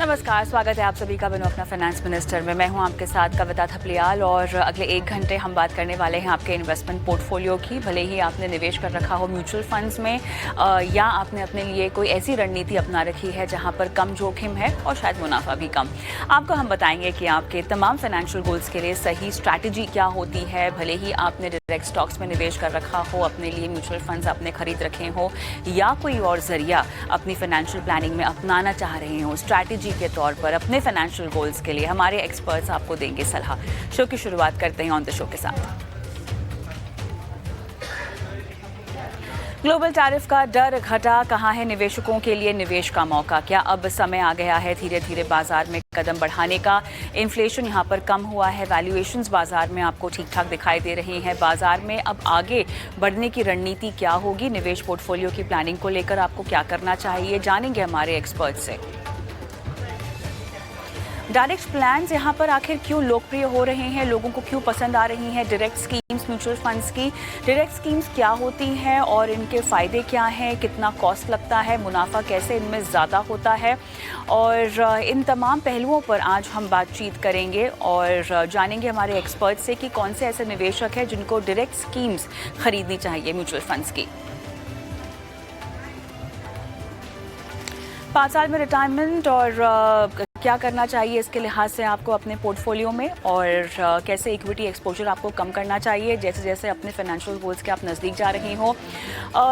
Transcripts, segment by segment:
नमस्कार, स्वागत है आप सभी का बिनु अपना फाइनेंस मिनिस्टर में। मैं हूं आपके साथ कविता थपलियाल और अगले 1 घंटे हम बात करने वाले हैं आपके इन्वेस्टमेंट पोर्टफोलियो की। भले ही आपने निवेश कर रखा हो म्यूचुअल फंड्स में या आपने अपने लिए कोई ऐसी रणनीति अपना रखी है जहां पर कम जोखिम है और शायद मुनाफा भी कम। आपको हम बताएंगे कि आपके तमाम फाइनेंशियल गोल्स के लिए सही स्ट्रैटेजी क्या होती है। भले ही आपने डायरेक्ट स्टॉक्स में निवेश कर रखा हो, अपने लिए म्यूचुअल फंड्स आपने खरीद रखे हो या कोई और जरिया अपनी फाइनेंशियल प्लानिंग में अपनाना चाह रहे हो, स्ट्रैटेजी के तौर पर अपने फाइनेंशियल गोल्स के लिए हमारे एक्सपर्ट्स आपको देंगे सलाह। शो की शुरुआत करते हैं ऑन द शो के साथ। ग्लोबल टैरिफ का डर घटा, कहाँ है निवेशकों के लिए निवेश का मौका? क्या अब समय आ गया है धीरे धीरे बाजार में कदम बढ़ाने का? इन्फ्लेशन यहाँ पर कम हुआ है, वैल्यूएशंस बाजार में आपको ठीक ठाक दिखाई दे रही हैं। बाजार में अब आगे बढ़ने की रणनीति क्या होगी? निवेश पोर्टफोलियो की प्लानिंग को लेकर आपको क्या करना चाहिए, जानेंगे हमारे एक्सपर्ट से। डायरेक्ट प्लान्स यहाँ पर आखिर क्यों लोकप्रिय हो रहे हैं, लोगों को क्यों पसंद आ रही हैं डायरेक्ट स्कीम्स म्यूचुअल फंड्स की? डायरेक्ट स्कीम्स क्या होती हैं और इनके फ़ायदे क्या हैं, कितना कॉस्ट लगता है, मुनाफा कैसे इनमें ज़्यादा होता है? और इन तमाम पहलुओं पर आज हम बातचीत करेंगे और जानेंगे हमारे एक्सपर्ट से कि कौन से ऐसे निवेशक हैं जिनको डायरेक्ट स्कीम्स खरीदनी चाहिए म्यूचुअल फंड्स की। 5 साल में रिटायरमेंट और क्या करना चाहिए इसके लिहाज से आपको अपने पोर्टफोलियो में, और कैसे इक्विटी एक्सपोजर आपको कम करना चाहिए जैसे जैसे अपने फाइनेंशियल गोल्स के आप नज़दीक जा रही हो।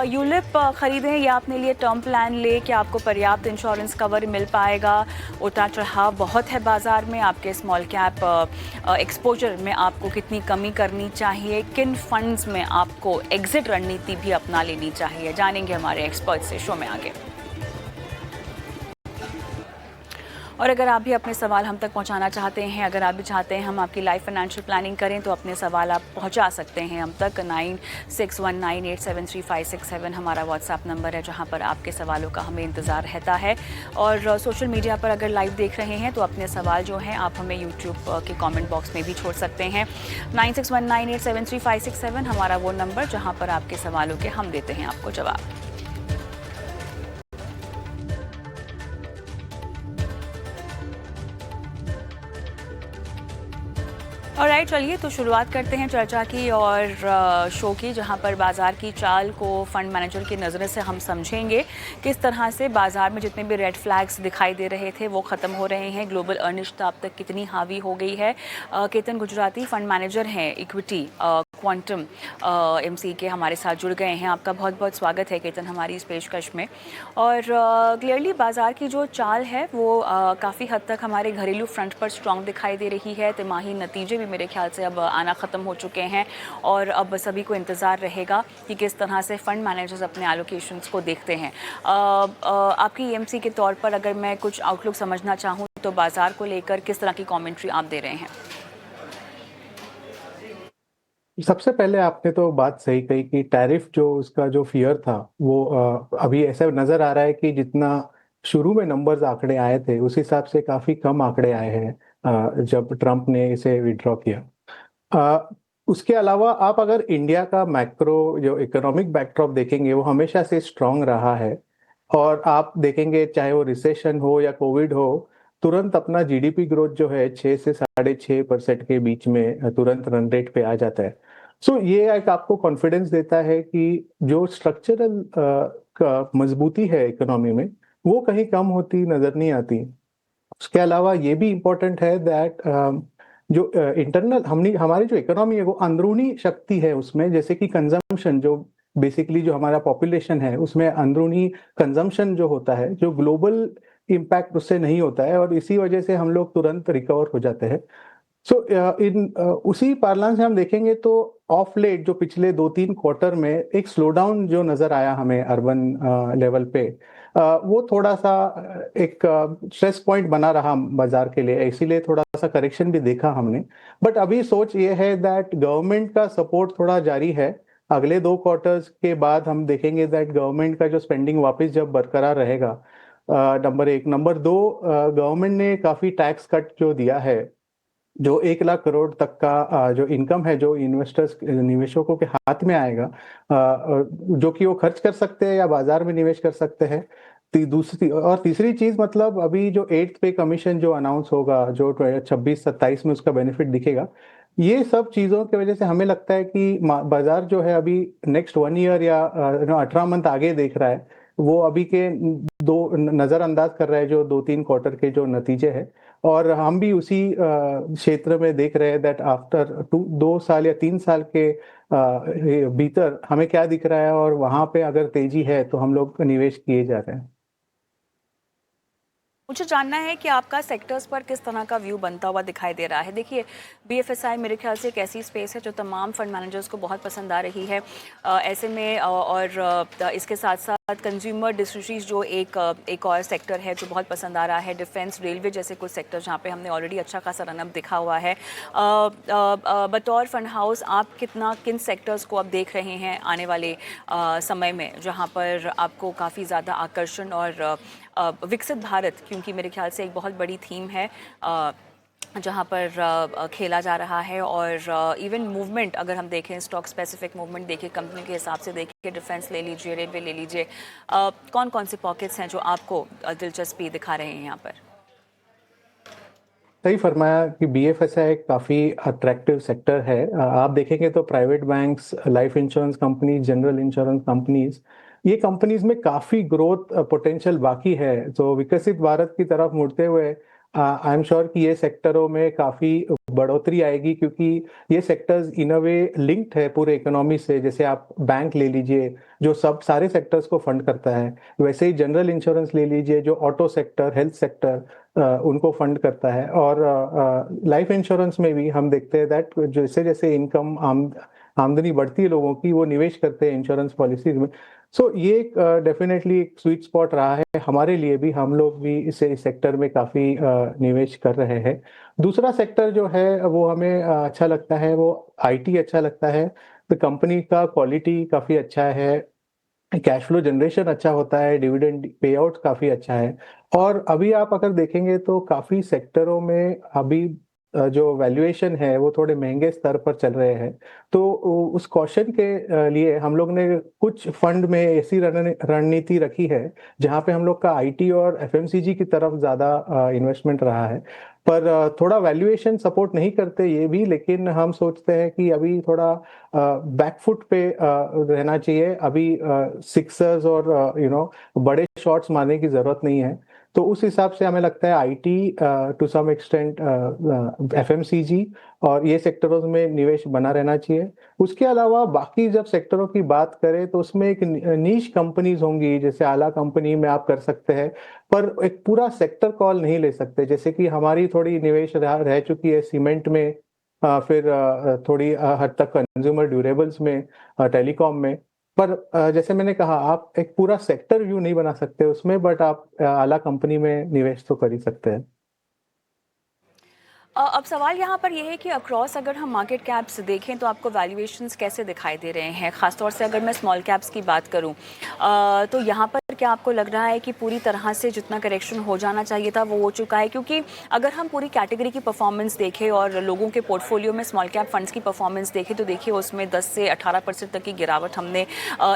यूलिप खरीदें या अपने लिए टर्म प्लान ले, क्या आपको पर्याप्त इंश्योरेंस कवर मिल पाएगा? उतार चढ़ाव बहुत है बाजार में, आपके स्मॉल कैप एक्सपोजर में आपको कितनी कमी करनी चाहिए? किन फंड्स में आपको एग्जिट रणनीति भी अपना लेनी चाहिए, जानेंगे हमारे एक्सपर्ट से शो में आगे। और अगर आप भी अपने सवाल हम तक पहुंचाना चाहते हैं, अगर आप भी चाहते हैं हम आपकी लाइफ फाइनेंशियल प्लानिंग करें, तो अपने सवाल आप पहुंचा सकते हैं हम तक। 9619873567 हमारा व्हाट्सएप नंबर है जहां पर आपके सवालों का हमें इंतज़ार रहता है। और सोशल मीडिया पर अगर लाइव देख रहे हैं तो अपने सवाल जो हैं आप हमें यूट्यूब के कॉमेंट बॉक्स में भी छोड़ सकते हैं। 9619873567 हमारा वो नंबर जहाँ पर आपके सवालों के हम देते हैं आपको जवाब। ऑलराइट, चलिए तो शुरुआत करते हैं चर्चा की और शो की, जहां पर बाज़ार की चाल को फंड मैनेजर की नज़र से हम समझेंगे किस तरह से बाज़ार में जितने भी रेड फ्लैग्स दिखाई दे रहे थे वो ख़त्म हो रहे हैं। ग्लोबल अनिश्चितता अब तक कितनी हावी हो गई है। केतन गुजराती फंड मैनेजर हैं इक्विटी क्वांटम एमसी के, हमारे साथ जुड़ गए हैं। आपका बहुत बहुत स्वागत है केतन हमारी इस पेशकश में। और क्लियरली बाज़ार की जो चाल है वो काफ़ी हद तक हमारे घरेलू फ्रंट पर स्ट्रॉन्ग दिखाई दे रही है। तिमाही नतीजे भी मेरे ख्याल से अब आना ख़त्म हो चुके हैं और अब सभी को इंतज़ार रहेगा कि किस तरह से फ़ंड मैनेजर्स अपने एलोकेशंस को देखते हैं। आपकी ईएमसी के तौर पर अगर मैं कुछ आउटलुक समझना चाहूँ तो बाज़ार को लेकर किस तरह की कमेंट्री आप दे रहे हैं? सबसे पहले आपने तो बात सही कही कि टैरिफ जो उसका जो फियर था वो अभी ऐसा नजर आ रहा है कि जितना शुरू में नंबर्स आंकड़े आए थे उस हिसाब से काफी कम आंकड़े आए हैं जब ट्रम्प ने इसे विड्रॉ किया। उसके अलावा आप अगर इंडिया का मैक्रो जो इकोनॉमिक बैकड्रॉप देखेंगे वो हमेशा से स्ट्रांग रहा है, और आप देखेंगे चाहे वो रिसेशन हो या कोविड हो, तुरंत अपना जीडीपी ग्रोथ जो है 6 से 6.5% के बीच में तुरंत रन रेट पे आ जाता है। सो ये एक आपको कॉन्फिडेंस देता है कि जो स्ट्रक्चरल मजबूती है इकोनॉमी में वो कहीं कम होती नजर नहीं आती। उसके अलावा ये भी इम्पोर्टेंट है दैट जो इंटरनल हमारी जो इकोनॉमी है वो अंदरूनी शक्ति है उसमें, जैसे कि कंजम्पशन जो बेसिकली जो हमारा पॉपुलेशन है उसमें अंदरूनी कंजम्पशन जो होता है, जो ग्लोबल इम्पैक्ट उससे नहीं होता है, और इसी वजह से हम लोग तुरंत रिकवर हो जाते हैं। सो उसी पार्लांस में हम देखेंगे तो ऑफ लेट जो पिछले 2-3 क्वार्टर में एक स्लो डाउन जो नजर आया हमें अर्बन लेवल पे, वो थोड़ा सा एक स्ट्रेस पॉइंट बना रहा बाजार के लिए, इसीलिए थोड़ा सा करेक्शन भी देखा हमने। बट अभी सोच ये है दैट गवर्नमेंट का सपोर्ट थोड़ा जारी है। अगले 2 क्वार्टर्स के बाद हम देखेंगे दैट गवर्नमेंट का जो स्पेंडिंग वापस जब बरकरार रहेगा, नंबर 1। नंबर 2, गवर्नमेंट ने काफी टैक्स कट जो दिया है, जो 1 लाख करोड़ तक का जो इनकम है जो इन्वेस्टर्स निवेशकों के हाथ में आएगा, जो कि वो खर्च कर सकते हैं या बाजार में निवेश कर सकते हैं, दूसरी और तीसरी चीज, मतलब अभी जो 8th पे कमीशन जो अनाउंस होगा, जो 26-27 में उसका बेनिफिट दिखेगा, ये सब चीजों की वजह से हमें लगता है कि बाजार जो है अभी नेक्स्ट 1 ईयर या 18 मंथ आगे देख रहा है। वो अभी के दो नजरअंदाज कर रहा है जो 2-3 क्वार्टर के जो नतीजे हैं। और हम भी उसी क्षेत्र में देख रहे हैं दैट आफ्टर 2 साल या 3 साल के भीतर हमें क्या दिख रहा है, और वहां पे अगर तेजी है तो हम लोग निवेश किए जा रहे हैं। मुझे जानना है कि आपका सेक्टर्स पर किस तरह का व्यू बनता हुआ दिखाई दे रहा है। देखिए, बीएफएसआई मेरे ख्याल से एक ऐसी स्पेस है जो तमाम फंड मैनेजर्स को बहुत पसंद आ रही है। ऐसे में इसके साथ साथ कंज्यूमर डिस्ट्रीज जो एक और सेक्टर है जो बहुत पसंद आ रहा है, डिफेंस, रेलवे जैसे कुछ सेक्टर जहाँ पे हमने ऑलरेडी अच्छा खासा रनअप दिखा हुआ है। बतौर फंड हाउस आप किन सेक्टर्स को अब देख रहे हैं आने वाले समय में, जहाँ पर आपको काफ़ी ज़्यादा आकर्षण और विकसित भारत, क्योंकि मेरे ख्याल से एक बहुत बड़ी थीम है जहाँ पर खेला जा रहा है, और इवन मूवमेंट अगर हम देखें, स्टॉक स्पेसिफिक मूवमेंट देखें, कंपनी के हिसाब से देखें, डिफेंस ले लीजिए, रेलवे ले लीजिए, कौन कौन से पॉकेट्स हैं जो आपको दिलचस्पी दिखा रहे हैं यहाँ पर? सही फरमाया कि बीएफएसआई एक काफी अट्रैक्टिव सेक्टर है। आप देखेंगे तो private banks, life insurance company, general insurance companies, ये कंपनीज में काफी ग्रोथ पोटेंशियल बाकी है। तो विकसित भारत की तरफ मुड़ते हुए आई एम श्योर कि ये सेक्टरों में काफी बढ़ोतरी आएगी, क्योंकि ये sectors in a way linked है पूरे इकोनॉमी से। जैसे आप बैंक ले लीजिए जो सब सारे सेक्टर्स को फंड करता है, वैसे ही जनरल इंश्योरेंस ले लीजिए जो ऑटो सेक्टर, हेल्थ सेक्टर उनको फंड करता है। और लाइफ इंश्योरेंस में भी हम देखते हैं दैट जैसे जैसे इनकम आमदनी बढ़ती है लोगों की, वो निवेश करते हैं इंश्योरेंस पॉलिसीज में। सो ये डेफिनेटली एक स्वीट स्पॉट रहा है हमारे लिए भी। हम लोग भी इस सेक्टर में काफी निवेश कर रहे हैं। दूसरा सेक्टर जो है वो हमें अच्छा लगता है, वो आईटी अच्छा लगता है। तो कंपनी का क्वालिटी काफी अच्छा है, कैश फ्लो जनरेशन अच्छा होता है, डिविडेंड पे आउट काफी अच्छा है। और अभी आप अगर देखेंगे तो काफी सेक्टरों में अभी जो वैल्यूएशन है वो थोड़े महंगे स्तर पर चल रहे हैं। तो उस कॉशन के लिए हम लोग ने कुछ फंड में ऐसी रणनीति रखी है जहां पे हम लोग का आईटी और एफएमसीजी की तरफ ज्यादा इन्वेस्टमेंट रहा है। पर थोड़ा वैल्यूएशन सपोर्ट नहीं करते ये भी, लेकिन हम सोचते हैं कि अभी थोड़ा बैकफुट पे रहना चाहिए। अभी सिक्सर्स और बड़े शॉट्स मारने की जरूरत नहीं है। तो उस हिसाब से हमें लगता है IT, to some extent FMCG और ये सेक्टरों में निवेश बना रहना चाहिए। उसके अलावा बाकी जब सेक्टरों की बात करें तो उसमें एक नीश कंपनीज होंगी, जैसे आला कंपनी में आप कर सकते हैं, पर एक पूरा सेक्टर कॉल नहीं ले सकते। जैसे कि हमारी थोड़ी निवेश रह चुकी है सीमेंट में, फिर थोड़ी हद तक कंज्यूमर ड्यूरेबल्स में, टेलीकॉम में। पर जैसे मैंने कहा, आप एक पूरा सेक्टर व्यू नहीं बना सकते उसमें, बट आप आला कंपनी में निवेश तो कर ही सकते हैं। अब सवाल यहाँ पर यह है कि अक्रॉस अगर हम मार्केट कैप्स देखें तो आपको वैल्यूएशंस कैसे दिखाई दे रहे हैं? खासतौर से अगर मैं स्मॉल कैप्स की बात करूँ तो यहाँ पर क्या आपको लग रहा है कि पूरी तरह से जितना करेक्शन हो जाना चाहिए था वो हो चुका है? क्योंकि अगर हम पूरी कैटेगरी की परफॉर्मेंस देखें और लोगों के पोर्टफोलियो में स्मॉल कैप फंड्स की परफॉर्मेंस देखें तो देखिए उसमें 10 से 18% तक की गिरावट हमने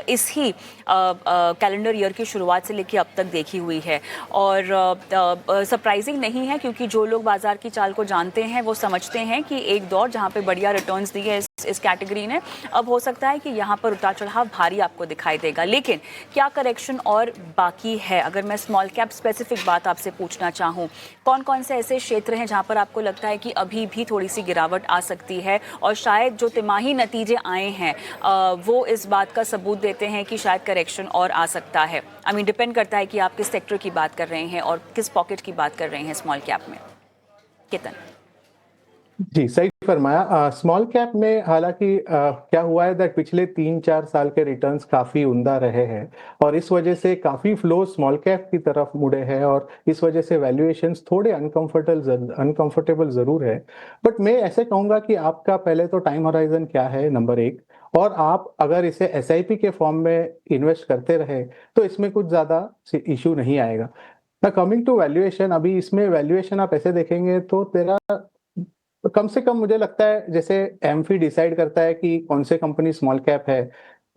इस ही कैलेंडर ईयर की शुरुआत से लेकर अब तक देखी हुई है। और सरप्राइजिंग नहीं है, क्योंकि जो लोग बाजार की चाल को जानते हैं वो समझते हैं कि एक दौर जहां पे बढ़िया रिटर्न्स दिए इस कैटेगरी ने, अब हो सकता है कि यहां पर उतार चढ़ाव भारी आपको दिखाई देगा। लेकिन क्या करेक्शन और बाकी है? अगर मैं स्मॉल कैप स्पेसिफिक बात आपसे पूछना चाहूं, कौन कौन से ऐसे क्षेत्र हैं जहां पर आपको लगता है कि अभी भी थोड़ी सी गिरावट आ सकती है? और शायद जो तिमाही नतीजे आए हैं वो इस बात का सबूत देते हैं कि शायद करेक्शन और आ सकता है। आई मीन डिपेंड करता है कि आप किस सेक्टर की बात कर रहे हैं और किस पॉकेट की बात कर रहे हैं स्मॉल कैप में। कितन? जी, सही फरमाया। स्मॉल कैप में हालांकि क्या हुआ है दैट पिछले 3-4 साल के रिटर्न्स काफी उम्दा रहे हैं, और इस वजह से काफी फ्लो स्मॉल कैप की तरफ मुड़े हैं, और इस वजह से वैल्यूएशंस थोड़े अनकंफर्टेबल जरूर है। बट मैं ऐसे कहूंगा कि आपका पहले तो टाइम होराइजन क्या है, नंबर एक, और आप अगर इसे एसआईपी के फॉर्म में इन्वेस्ट करते रहे तो इसमें कुछ ज्यादा इशू नहीं आएगा। कमिंग टू वैल्यूएशन, अभी इसमें वैल्यूएशन आप ऐसे देखेंगे तो तेरा कम से कम मुझे लगता है जैसे एमफी डिसाइड करता है कि कौन से कंपनी स्मॉल कैप है,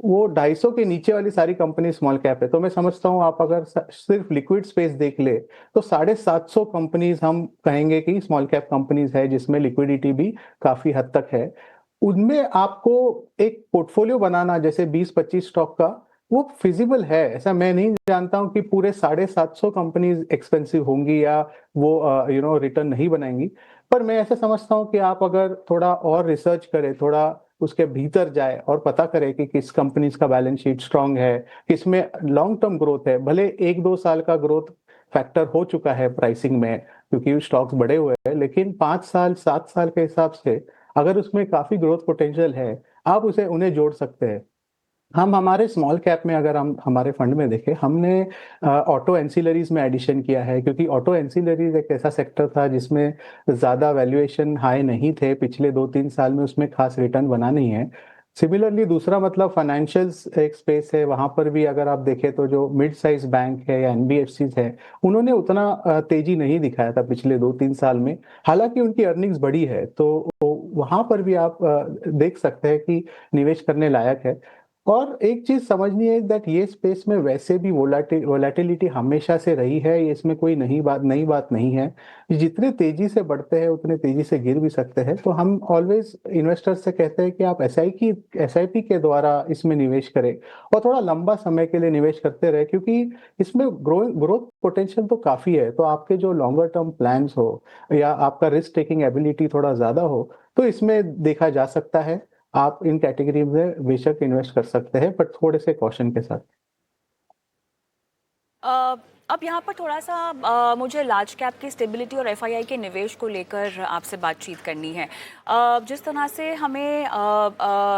वो 250 के नीचे वाली सारी कंपनी स्मॉल कैप है। तो मैं समझता हूँ आप अगर सिर्फ लिक्विड स्पेस देख ले तो 750 कंपनीज हम कहेंगे कि स्मॉल कैप कंपनीज है, जिसमें लिक्विडिटी भी काफी हद तक है। उनमें आपको एक पोर्टफोलियो बनाना जैसे 20-25 स्टॉक का, वो फिजिबल है। ऐसा मैं नहीं जानता हूँ कि पूरे 750 कंपनीज एक्सपेंसिव होंगी या वो रिटर्न नहीं बनाएंगी। पर मैं ऐसा समझता हूँ कि आप अगर थोड़ा और रिसर्च करें, थोड़ा उसके भीतर जाए और पता करे कि किस कंपनीज का बैलेंस शीट स्ट्रांग है, किसमें लॉन्ग टर्म ग्रोथ है। भले 1-2 साल का ग्रोथ फैक्टर हो चुका है प्राइसिंग में क्योंकि स्टॉक्स बड़े हुए हैं, लेकिन 5 साल 7 साल के हिसाब से अगर उसमें काफी ग्रोथ पोटेंशियल है, आप उसे उन्हें जोड़ सकते हैं। हम हमारे स्मॉल कैप में अगर हम हमारे फंड में देखें, हमने ऑटो एंसिलरीज में एडिशन किया है, क्योंकि ऑटो एंसिलरीज एक ऐसा सेक्टर था जिसमें ज्यादा वैल्यूएशन हाई नहीं थे पिछले 2-3 साल में, उसमें खास रिटर्न बना नहीं है। सिमिलरली दूसरा मतलब फाइनेंशियल्स एक स्पेस है, वहां पर भी अगर आप देखें तो जो मिड साइज बैंक है या एनबीएफसी है, उन्होंने उतना तेजी नहीं दिखाया था पिछले 2-3 साल में। हालांकि उनकी अर्निंग्स बढ़ी है, तो वहां पर भी आप देख सकते हैं कि निवेश करने लायक है। और एक चीज समझनी है दैट ये स्पेस में वैसे भी वोलेटिलिटी हमेशा से रही है, ये इसमें कोई नई बात नहीं है। जितने तेजी से बढ़ते हैं उतने तेजी से गिर भी सकते हैं। तो हम ऑलवेज इन्वेस्टर्स से कहते हैं कि आप एसआईपी के द्वारा इसमें निवेश करें और थोड़ा लंबा समय के लिए निवेश करते रहे, क्योंकि इसमें ग्रोथ पोटेंशियल तो काफी है। तो आपके जो लॉन्गर टर्म प्लान्स हो या आपका रिस्क टेकिंग एबिलिटी थोड़ा ज्यादा हो, तो इसमें देखा जा सकता है। आप इन कैटेगरी में बेशक इन्वेस्ट कर सकते हैं, बट थोड़े से कॉशन के साथ। अ, अब यहाँ पर थोड़ा-सा मुझे लार्ज कैप की स्टेबिलिटी और एफआईआई के निवेश को लेकर आपसे बातचीत करनी है। जिस तरह से हमें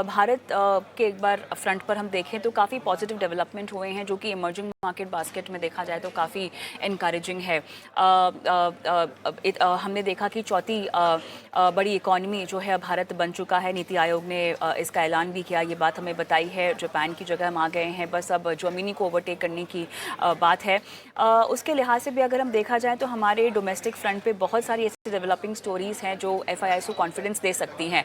भारत के एक बार फ्रंट पर हम देखें तो काफ़ी पॉजिटिव डेवलपमेंट हुए हैं, जो कि इमर्जिंग मार्केट बास्केट में देखा जाए तो काफ़ी एनकरेजिंग है। हमने देखा कि चौथी बड़ी इकॉनमी जो है भारत बन चुका है। नीति आयोग ने इसका ऐलान भी किया, ये बात हमें बताई है। जापान की जगह हम आ गए हैं, बस अब जर्मनी को ओवरटेक करने की बात है। उसके लिहाज से भी अगर हम देखा जाए तो हमारे डोमेस्टिक फ्रंट पे बहुत सारी ऐसी डेवलपिंग स्टोरीज हैं जो एफआईआईस को कॉन्फिडेंस दे सकती हैं।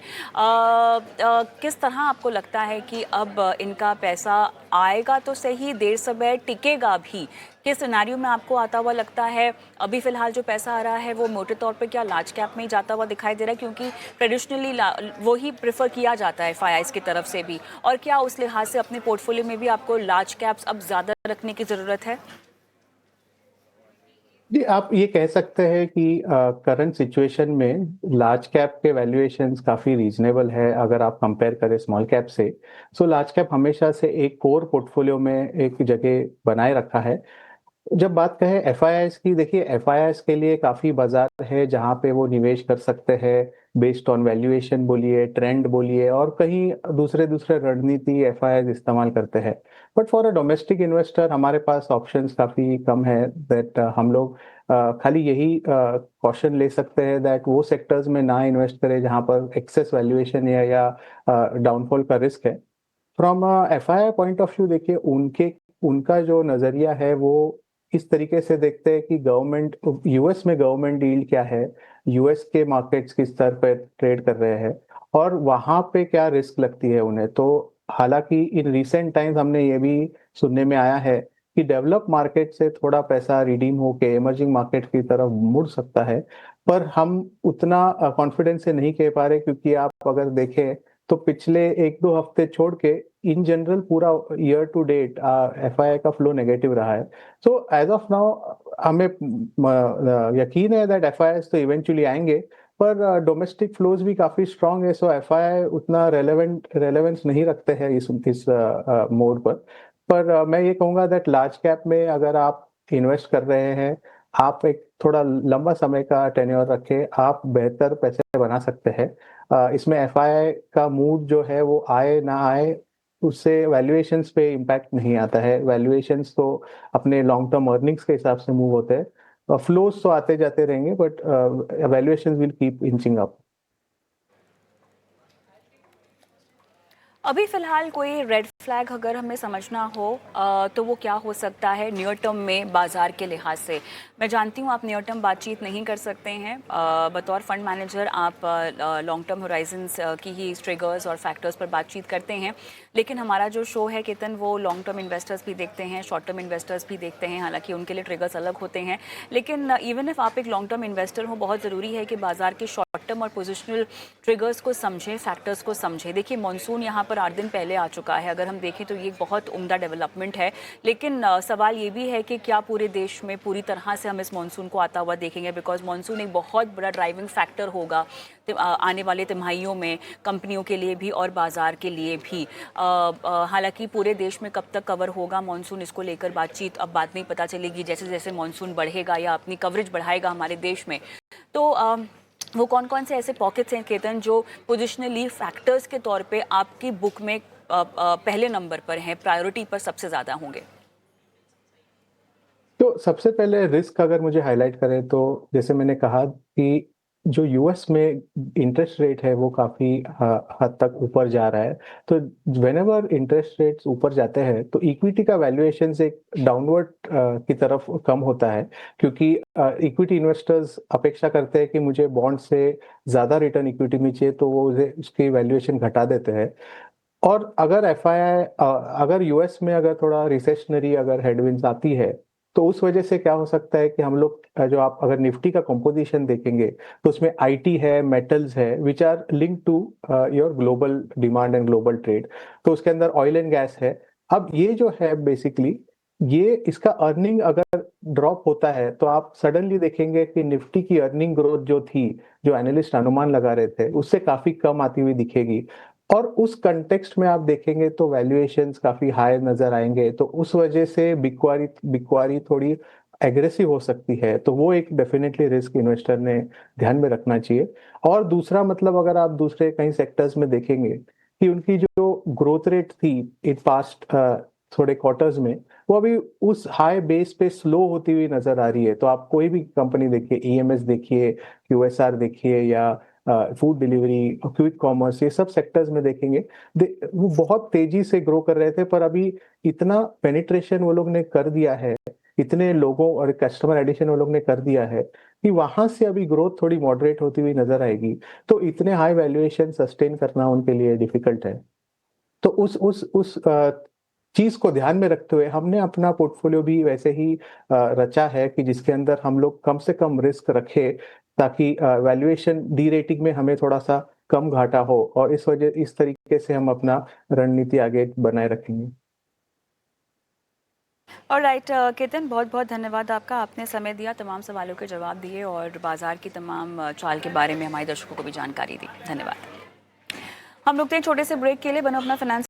किस तरह आपको लगता है कि अब इनका पैसा आएगा तो सही, देर समय टिकेगा भी? किस सिनेरियो में आपको आता हुआ लगता है? अभी फिलहाल जो पैसा आ रहा है वो मोटे तौर पे क्या लार्ज कैप में ही जाता हुआ दिखाई दे रहा है, क्योंकि ट्रेडिशनली वो ही प्रेफर किया जाता है एफआईआईस की तरफ से भी? और क्या उस लिहाज से अपने पोर्टफोलियो में भी आपको लार्ज कैप्स अब ज़्यादा रखने की ज़रूरत है? जी, आप ये कह सकते हैं कि करंट सिचुएशन में लार्ज कैप के वैल्यूएशंस काफी रीजनेबल है अगर आप कंपेयर करें स्मॉल कैप से। सो लार्ज कैप हमेशा से एक कोर पोर्टफोलियो में एक जगह बनाए रखा है। जब बात करें एफआईआईस की, देखिए एफआईआईस के लिए काफी बाजार है जहां पे वो निवेश कर सकते हैं बेस्ड ऑन वैल्यूएशन बोलिए, ट्रेंड बोलिए, और कहीं दूसरे दूसरे रणनीति एफआईआईस इस्तेमाल करते हैं। But for a domestic investor हमारे पास ऑप्शंस काफी कम है। दैट हम लोग खाली यही कॉशन ले सकते हैं दैट वो सेक्टर्स में ना इन्वेस्ट करें जहां पर एक्सेस वैल्यूएशन या डाउनफॉल का रिस्क है। From FII point of view देखिए, उनके उनका जो नजरिया है वो इस तरीके से देखते हैं कि गवर्नमेंट, यूएस में गवर्नमेंट यील्ड क्या है, यूएस के मार्केट्स किस स्तर पर ट्रेड कर रहे हैं और वहां पे क्या रिस्क लगती है उन्हें। तो हालांकि इन रिसेंट टाइम्स हमने ये भी सुनने में आया है कि डेवलप मार्केट से थोड़ा पैसा रिडीम होके इमर्जिंग मार्केट की तरफ मुड़ सकता है, पर हम उतना कॉन्फिडेंस से नहीं कह पा रहे, क्योंकि आप अगर देखें तो पिछले 1-2 हफ्ते छोड़ के इन जनरल पूरा ईयर टू डेट एफआईआई का फ्लो नेगेटिव रहा है। सो एज ऑफ नाउ हमें यकीन है दैट एफआईआई तो इवेंचुअली आएंगे, पर डोमेस्टिक फ्लोज भी काफी स्ट्रांग है। सो एफआईआई उतना रेलेवेंस नहीं रखते हैं इस मोड पर मैं ये कहूंगा दैट लार्ज कैप में अगर आप इन्वेस्ट कर रहे हैं, आप एक थोड़ा लंबा समय का टेन्योर रखें, आप बेहतर पैसे बना सकते हैं। इसमें एफआईआई का मूड जो है वो आए ना आए, उससे वैल्यूएशंस पे इम्पैक्ट नहीं आता है। वैल्यूएशंस तो अपने लॉन्ग टर्म अर्निंग्स के हिसाब से मूव होते हैं, फ्लोज तो आते जाते रहेंगे, but valuations will keep inching up. अभी फिलहाल कोई रेड फ्लैग अगर हमें समझना हो तो वो क्या हो सकता है नियर टर्म में बाजार के लिहाज से। मैं जानती हूँ आप नियर टर्म बातचीत नहीं कर सकते हैं, बतौर फंड मैनेजर आप लॉन्ग टर्म होराइजन्स की ही ट्रिगर्स और फैक्टर्स पर बातचीत करते हैं, लेकिन हमारा जो शो है केतन वो लॉन्ग टर्म इन्वेस्टर्स भी देखते हैं, शॉर्ट टर्म इन्वेस्टर्स भी देखते हैं, हालांकि उनके लिए ट्रिगर्स अलग होते हैं। लेकिन इवन इफ आप एक लॉन्ग टर्म इन्वेस्टर हो, बहुत ज़रूरी है कि बाजार के शॉर्ट टर्म और पोजिशनल ट्रिगर्स को समझें, फैक्टर्स को समझें। देखिए मॉनसून यहाँ पर 8 दिन पहले आ चुका है, अगर हम देखें तो ये एक बहुत उम्दा डेवलपमेंट है, लेकिन सवाल ये भी है कि क्या पूरे देश में पूरी तरह से हम इस मॉनसून को आता हुआ देखेंगे, बिकॉज मॉनसून एक बहुत बड़ा ड्राइविंग फैक्टर होगा आने वाले तिमाहियों में, कंपनियों के लिए भी और बाजार के लिए भी। हालांकि पूरे देश में कब तक कवर होगा मॉनसून, इसको लेकर बातचीत अब बाद में पता चलेगी, जैसे जैसे मॉनसून बढ़ेगा या अपनी कवरेज बढ़ाएगा हमारे देश में। तो वो कौन कौन से ऐसे पॉकेट्स हैं केतन जो पोजिशनली फैक्टर्स के तौर पे आपकी बुक में पहले नंबर पर हैं, प्रायोरिटी पर सबसे ज़्यादा होंगे? तो सबसे पहले रिस्क अगर मुझे हाईलाइट करें तो जैसे मैंने कहा कि जो यूएस में इंटरेस्ट रेट है वो काफ़ी हद तक ऊपर जा रहा है। तो व्हेनेवर इंटरेस्ट रेट्स ऊपर जाते हैं तो इक्विटी का वैल्यूएशन से डाउनवर्ड की तरफ कम होता है, क्योंकि इक्विटी इन्वेस्टर्स अपेक्षा करते हैं कि मुझे बॉन्ड से ज़्यादा रिटर्न इक्विटी में चाहिए, तो वो उसकी वैल्यूएशन घटा देते हैं। और अगर एफआईआई अगर यूएस में अगर थोड़ा रिसेशनरी अगर हेडविंड्स आती है तो उस वजह से क्या हो सकता है कि हम लोग जो आप अगर निफ्टी का कंपोजिशन देखेंगे तो उसमें आईटी है, मेटल्स है, which are link to your global demand and global trade. तो उसके अंदर ऑयल एंड गैस है। अब ये जो है बेसिकली ये इसका अर्निंग अगर ड्रॉप होता है तो आप सडनली देखेंगे कि निफ्टी की अर्निंग ग्रोथ जो थी, जो एनालिस्ट अनुमान लगा रहे थे, उससे काफी कम आती हुई दिखेगी। और उस कंटेक्स्ट में आप देखेंगे तो वैल्यूएशंस काफी हाई नजर आएंगे, तो उस वजह से बिकवारी थोड़ी एग्रेसिव हो सकती है। तो वो एक डेफिनेटली रिस्क इन्वेस्टर ने ध्यान में रखना चाहिए। और दूसरा मतलब अगर आप दूसरे कई सेक्टर्स में देखेंगे कि उनकी जो ग्रोथ रेट थी इन पास्ट थोड़े क्वार्टर्स में, वो अभी उस हाई बेस पे स्लो होती हुई नजर आ रही है। तो आप कोई भी कंपनी देखिए, ईएमएस देखिए, क्यूएसआर देखिए, या फूड डिलीवरी, क्विक कॉमर्स, ये सब सेक्टर्स में देखेंगे वो बहुत तेजी से ग्रो कर रहे थे, पर अभी इतना पेनिट्रेशन वो लोग ने कर दिया है, इतने लोगों और कस्टमर एडिशन वो लोग ने कर दिया है कि वहां से अभी ग्रोथ थोड़ी मॉडरेट होती हुई नजर आएगी। तो इतने हाई वैल्यूएशन सस्टेन करना उनके लिए डिफिकल्ट है। तो उस चीज को ध्यान में रखते हुए हमने अपना पोर्टफोलियो भी वैसे ही रचा है कि जिसके अंदर हम लोग कम से कम रिस्क रखें, ताकि वैल्यूएशन डी रेटिंग में हमें थोड़ा सा कम घाटा हो, और इस तरीके से हम अपना रणनीति आगे बनाए रखेंगे। और राइट केतन, बहुत बहुत धन्यवाद आपका, आपने समय दिया, तमाम सवालों के जवाब दिए और बाजार की तमाम चाल के बारे में हमारे दर्शकों को भी जानकारी दी। धन्यवाद। हम रुकते हैं छोटे से ब्रेक के लिए। बनो अपना फाइनेंस